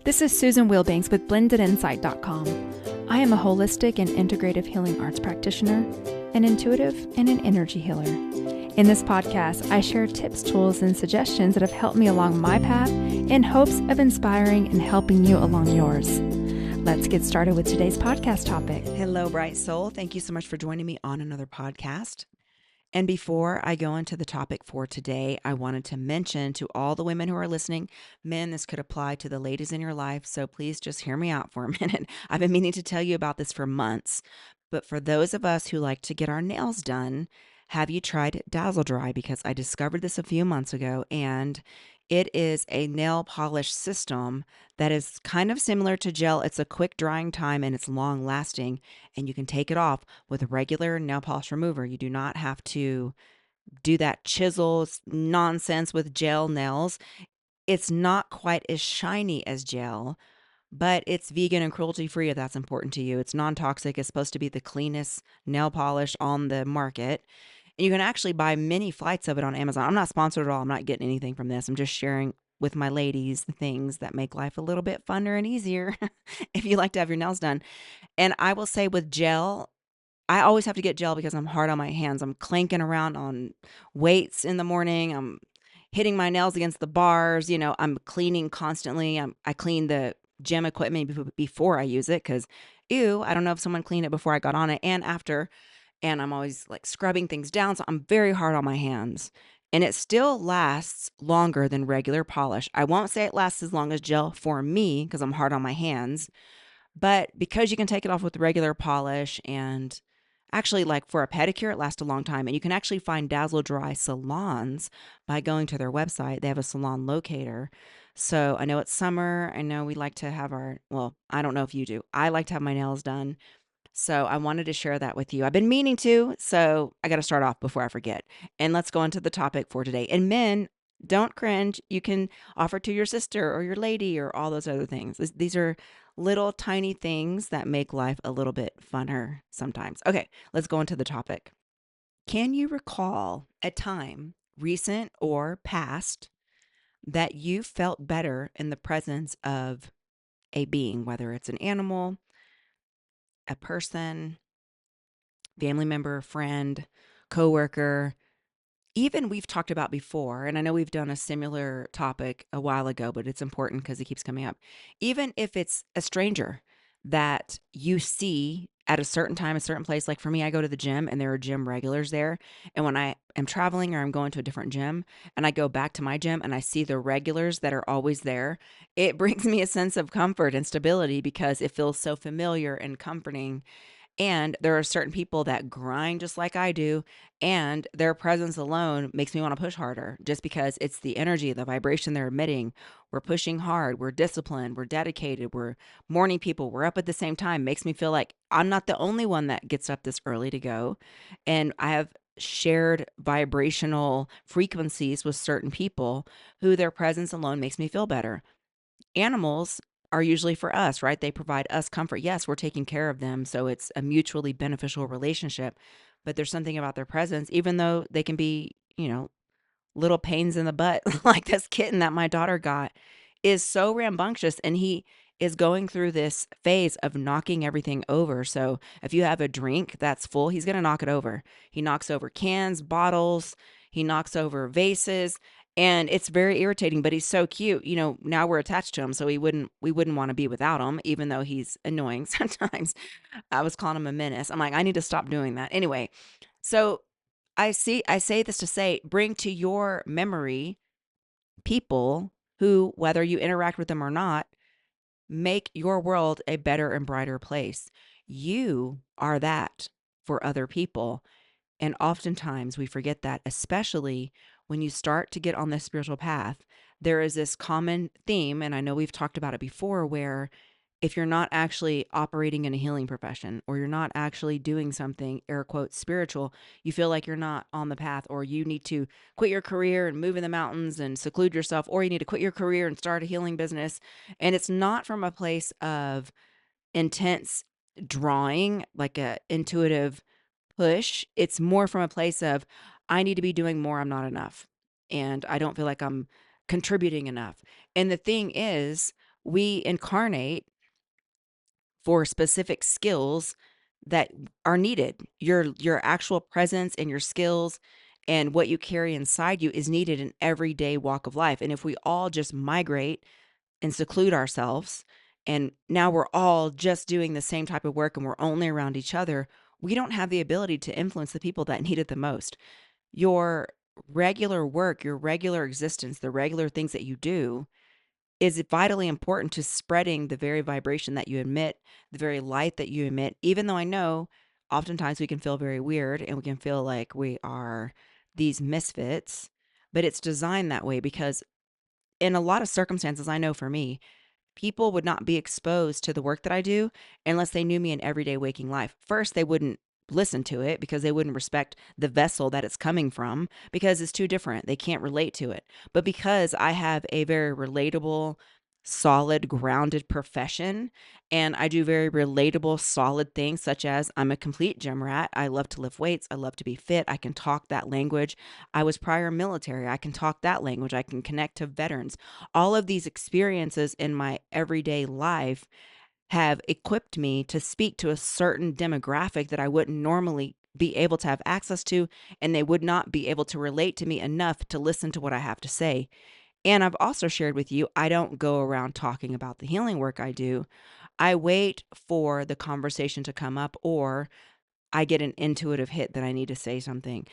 This is Susan Wilbanks with blendedinsight.com. I am a holistic and integrative healing arts practitioner, an intuitive, and an energy healer. In this podcast, I share tips, tools, and suggestions that have helped me along my path in hopes of inspiring and helping you along yours. Let's get started with today's podcast topic. Hello, Bright Soul. Thank you so much for joining me on another podcast. And before I go into the topic for today, I wanted to mention to all the women who are listening, men, this could apply to the ladies in your life, so please just hear me out for a minute. I've been meaning to tell you about this for months, but for those of us who like to get our nails done, have you tried Dazzle Dry? Because I discovered this a few months ago, and it is a nail polish system that is kind of similar to gel. It's a quick drying time and it's long lasting, and you can take it off with a regular nail polish remover. You do not have to do that chisel nonsense with gel nails. It's not quite as shiny as gel, but it's vegan and cruelty free if that's important to you. It's non-toxic. It's supposed to be the cleanest nail polish on the market. And you can actually buy many flights of it on Amazon. I'm not sponsored at all. I'm not getting anything from this. I'm just sharing with my ladies the things that make life a little bit funner and easier if you like to have your nails done. And I will say with gel, I always have to get gel because I'm hard on my hands. I'm clanking around on weights in the morning. I'm hitting my nails against the bars. I'm cleaning constantly. I clean the gym equipment before I use it because, I don't know if someone cleaned it before I got on it and after. And I'm always like scrubbing things down. So I'm very hard on my hands. And it still lasts longer than regular polish. I won't say it lasts as long as gel for me because I'm hard on my hands. But because you can take it off with regular polish, and actually like for a pedicure, it lasts a long time. And you can actually find Dazzle Dry salons by going to their website. They have a salon locator. So I know it's summer. I know we like to have I don't know if you do. I like to have my nails done. So I wanted to share that with you. I've been meaning to, so I got to start off before I forget. And let's go into the topic for today. And men, don't cringe. You can offer to your sister or your lady or all those other things. These are little tiny things that make life a little bit funner sometimes. Okay, let's go into the topic. Can you recall a time, recent or past, that you felt better in the presence of a being, whether it's an animal, a person, family member, friend, coworker, even we've talked about before, and I know we've done a similar topic a while ago, but it's important because it keeps coming up. Even if it's a stranger that you see at a certain time, a certain place, like for me, I go to the gym and there are gym regulars there. And when I am traveling or I'm going to a different gym and I go back to my gym and I see the regulars that are always there, it brings me a sense of comfort and stability because it feels so familiar and comforting. And there are certain people that grind just like I do, and their presence alone makes me want to push harder just because it's the energy, the vibration they're emitting. We're pushing hard, we're disciplined, we're dedicated, we're morning people, we're up at the same time. Makes me feel like I'm not the only one that gets up this early to go. And I have shared vibrational frequencies with certain people who their presence alone makes me feel better. Animals are usually for us, right? They provide us comfort. Yes, we're taking care of them, so it's a mutually beneficial relationship. But there's something about their presence, even though they can be, little pains in the butt, like this kitten that my daughter got is so rambunctious, and he is going through this phase of knocking everything over. So if you have a drink that's full, he's going to knock it over. He knocks over cans, bottles, he knocks over vases, and it's very irritating, but he's so cute. Now we're attached to him, so we wouldn't want to be without him, even though he's annoying sometimes. I was calling him a menace. I'm like, I need to stop doing that. Anyway, so I say this to say, bring to your memory people who, whether you interact with them or not, make your world a better and brighter place. You are that for other people. And oftentimes we forget that, especially when you start to get on this spiritual path. There is this common theme, and I know we've talked about it before, where if you're not actually operating in a healing profession or you're not actually doing something, air quotes, spiritual, you feel like you're not on the path, or you need to quit your career and move in the mountains and seclude yourself, or you need to quit your career and start a healing business. And it's not from a place of intense drawing, like a intuitive push. It's more from a place of, I need to be doing more. I'm not enough. And I don't feel like I'm contributing enough. And the thing is, we incarnate for specific skills that are needed. Your actual presence and your skills and what you carry inside you is needed in everyday walk of life. And if we all just migrate and seclude ourselves, and now we're all just doing the same type of work and we're only around each other, we don't have the ability to influence the people that need it the most. Your regular work, your regular existence, the regular things that you do is vitally important to spreading the very vibration that you emit, the very light that you emit, even though I know oftentimes we can feel very weird and we can feel like we are these misfits, but it's designed that way because in a lot of circumstances, I know for me, people would not be exposed to the work that I do unless they knew me in everyday waking life. First, they wouldn't listen to it because they wouldn't respect the vessel that it's coming from because it's too different. They can't relate to it. But because I have a very relatable, solid, grounded profession and I do very relatable, solid things such as I'm a complete gym rat. I love to lift weights. I love to be fit. I can talk that language. I was prior military. I can talk that language. I can connect to veterans. All of these experiences in my everyday life have equipped me to speak to a certain demographic that I wouldn't normally be able to have access to, and they would not be able to relate to me enough to listen to what I have to say. And I've also shared with you, I don't go around talking about the healing work I do. I wait for the conversation to come up, or I get an intuitive hit that I need to say something.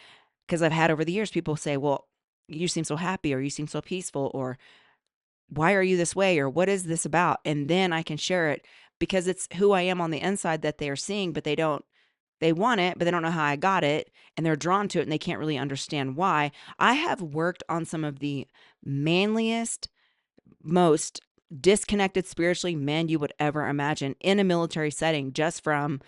Because I've had over the years people say, well, you seem so happy, or you seem so peaceful, or why are you this way, or what is this about? And then I can share it because it's who I am on the inside that they are seeing, but they want it, but they don't know how I got it. And they're drawn to it and they can't really understand why. I have worked on some of the manliest, most disconnected spiritually men you would ever imagine in a military setting, just from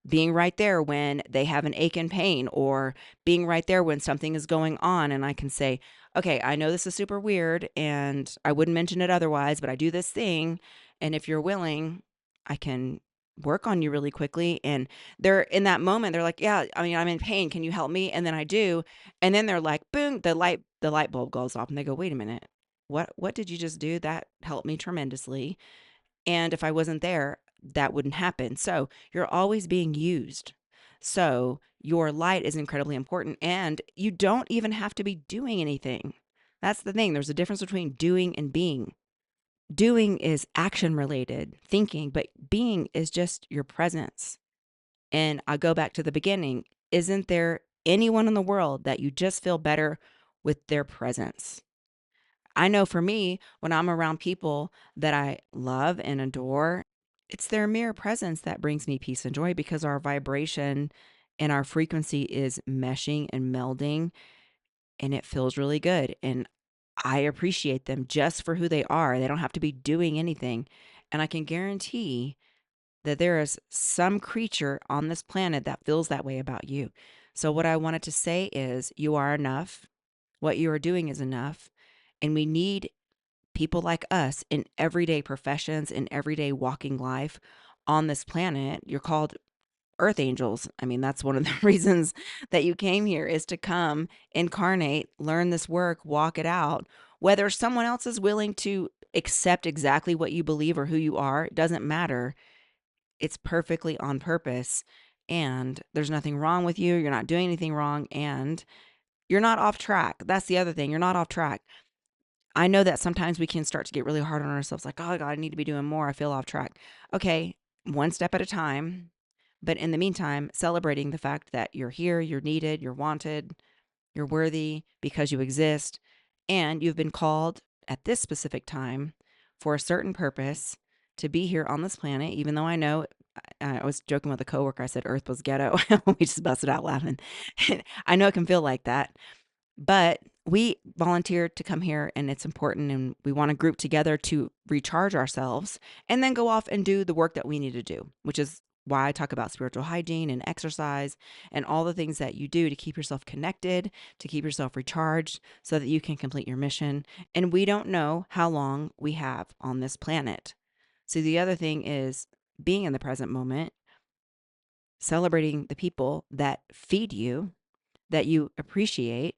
being right there when they have an ache and pain, or being right there when something is going on. And I can say, okay, I know this is super weird and I wouldn't mention it otherwise, but I do this thing. And if you're willing, I can work on you really quickly. And they're in that moment, they're like, yeah, I mean, I'm in pain. Can you help me? And then I do. And then they're like, boom, the light bulb goes off and they go, wait a minute. What did you just do? That helped me tremendously. And if I wasn't there, that wouldn't happen. So you're always being used. So your light is incredibly important. And you don't even have to be doing anything. That's the thing. There's a difference between doing and being. Doing is action related, thinking, but being is just your presence. And I go back to the beginning. Isn't there anyone in the world that you just feel better with their presence? I know for me, when I'm around people that I love and adore, it's their mere presence that brings me peace and joy because our vibration and our frequency is meshing and melding, and it feels really good. And I appreciate them just for who they are. They don't have to be doing anything. And I can guarantee that there is some creature on this planet that feels that way about you. So, what I wanted to say is, you are enough. What you are doing is enough. And we need people like us in everyday professions, in everyday walking life on this planet. You're called earth angels. I mean, that's one of the reasons that you came here, is to come, incarnate, learn this work, walk it out. Whether someone else is willing to accept exactly what you believe or who you are, it doesn't matter. It's perfectly on purpose. And there's nothing wrong with you. You're not doing anything wrong. And you're not off track. That's the other thing. You're not off track. I know that sometimes we can start to get really hard on ourselves, like, oh God, I need to be doing more. I feel off track. Okay, one step at a time. But in the meantime, celebrating the fact that you're here, you're needed, you're wanted, you're worthy because you exist, and you've been called at this specific time for a certain purpose to be here on this planet, even though I know. I was joking with a coworker. I said Earth was ghetto. We just busted out laughing. I know it can feel like that, but we volunteered to come here and it's important, and we want to group together to recharge ourselves and then go off and do the work that we need to do, which is why I talk about spiritual hygiene and exercise and all the things that you do to keep yourself connected, to keep yourself recharged so that you can complete your mission. And we don't know how long we have on this planet. So the other thing is being in the present moment, celebrating the people that feed you, that you appreciate,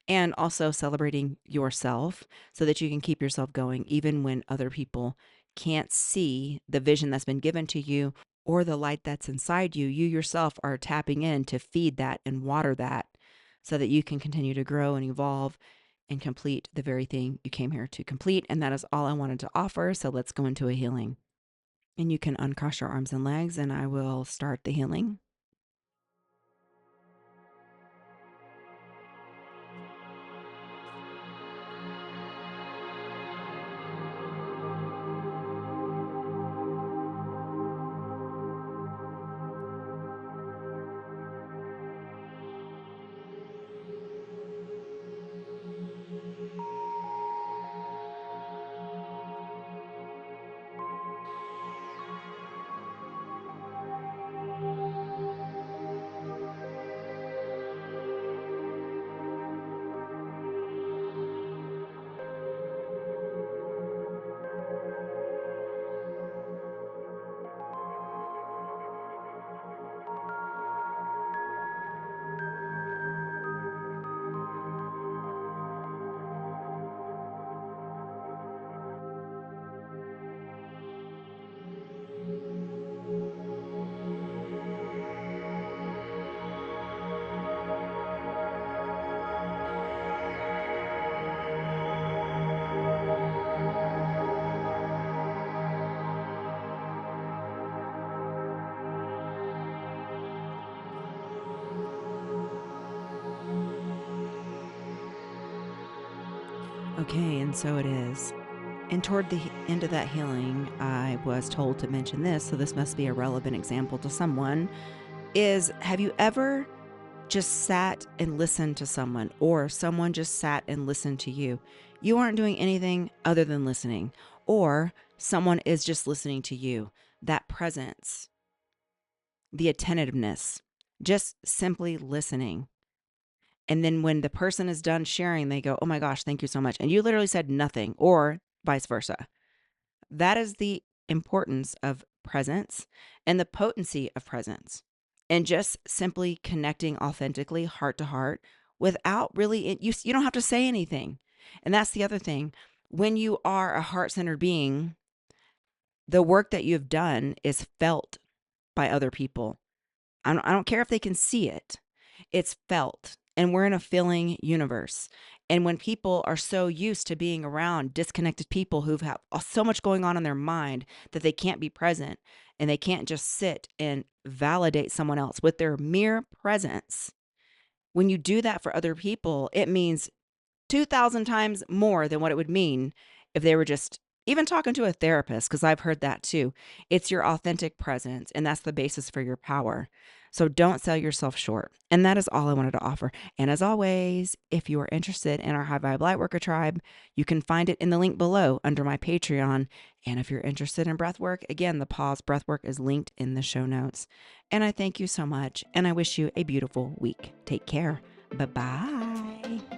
and also celebrating yourself so that you can keep yourself going even when other people can't see the vision that's been given to you or the light that's inside you, you yourself are tapping in to feed that and water that so that you can continue to grow and evolve and complete the very thing you came here to complete. And that is all I wanted to offer. So let's go into a healing. And you can uncross your arms and legs, and I will start the healing. Okay, and so it is. And toward the end of that healing, I was told to mention this, so this must be a relevant example to someone, is have you ever just sat and listened to someone, or someone just sat and listened to you? You aren't doing anything other than listening, or someone is just listening to you. That presence, the attentiveness, just simply listening. And then when the person is done sharing, they go, "Oh my gosh, thank you so much." And you literally said nothing, or vice versa. That is the importance of presence and the potency of presence, and just simply connecting authentically, heart to heart, without really, you don't have to say anything. And that's the other thing. When you are a heart-centered being, the work that you've done is felt by other people. I don't care if they can see it. It's felt. And we're in a feeling universe. And when people are so used to being around disconnected people who've had so much going on in their mind that they can't be present and they can't just sit and validate someone else with their mere presence, when you do that for other people, it means 2,000 times more than what it would mean if they were just even talking to a therapist, because I've heard that too. It's your authentic presence, and that's the basis for your power. So don't sell yourself short. And that is all I wanted to offer. And as always, if you are interested in our High Vibe Lightworker tribe, you can find it in the link below under my Patreon. And if you're interested in breathwork, again, the pause breathwork is linked in the show notes. And I thank you so much, and I wish you a beautiful week. Take care. Bye-bye.